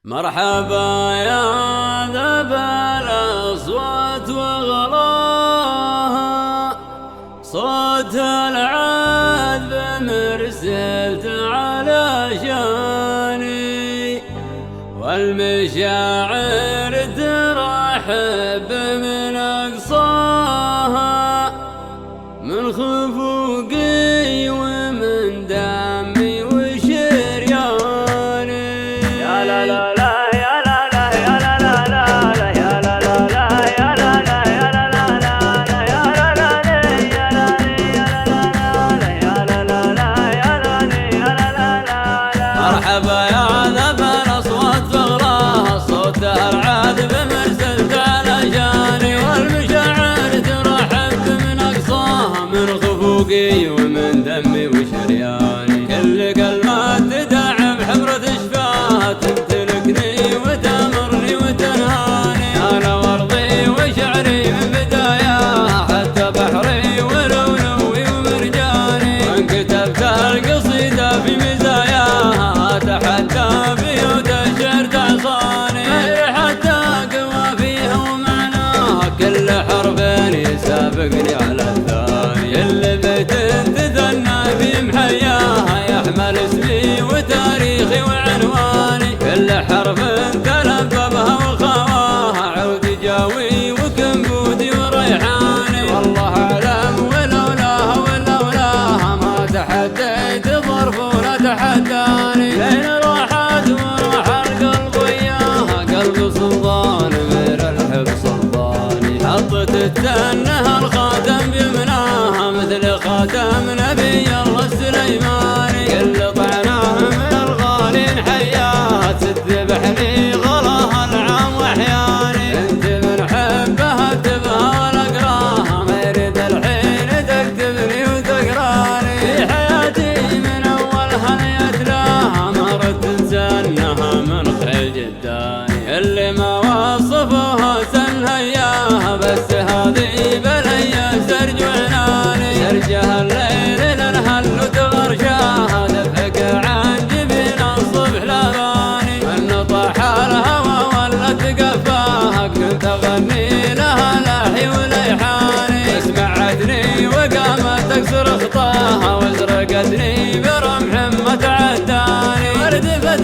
مرحبا يا ذا الأصوات وغلاها، صوت العذب مرسلت على شاني، والمشاعر ترحب من أقصاها، من خفوقي ومن دمي وشرياني. يا لا لا لا مرحبا يا ذا الأصوات وغلاها، صوت العذب مرسلت على شاني، والمشاعر ترحب من أقصاها، من خفوقي ومن دمي وشرياني. كل كلمات تدعم حبرة شفاها، تمتلكني وتأمرني وتنهاني. أنا وأرضي وشعري من بداياها، حتى بحري ولؤلؤي ومرجاني. وإن كتبت القصيدة في مزاياها، أتحدى بيوت الشعر تعصاني. حتى قوافيها ومعناها، كل حرف يسابقني على الثاني. كل بيت تثنى بمحياها، يحمل اسمي وتاريخي وعنواني. كل حرف تلببها وخواها، عود جاوي وكنبودي وريحاني. والله أعلم ولولاها ما تحديت ظرف ولا تحداني. لين راحت وراح القلب وياها، قلب سلطان غير الحب سلطاني. حطت التنها الخاتم بيمناها، مثل خاتم نبي الله سليماني. كل طعنه من الغالين حياها، تذبحني غلاها العام واحياني. انت من حبها اكتبها ولا اقراها، ما يريد الحين تكتبني وتقراني. في حياتي من اولها ليتلاها، ما ردت تنسانها من خيل جداني. اللي ما وصفوها سنها اياها، بس هذه بليا سرج وعناني. سرجها الليل للهل وتغرشاها، دفك عن جبين الصبح لباني. من طاح الهوى ولا تقفاها، كنت اغني لها لاحي وليحاني. اسمعتني وقامت تكسر خطاها، وازرقتني برمح ما تعداني. وردفت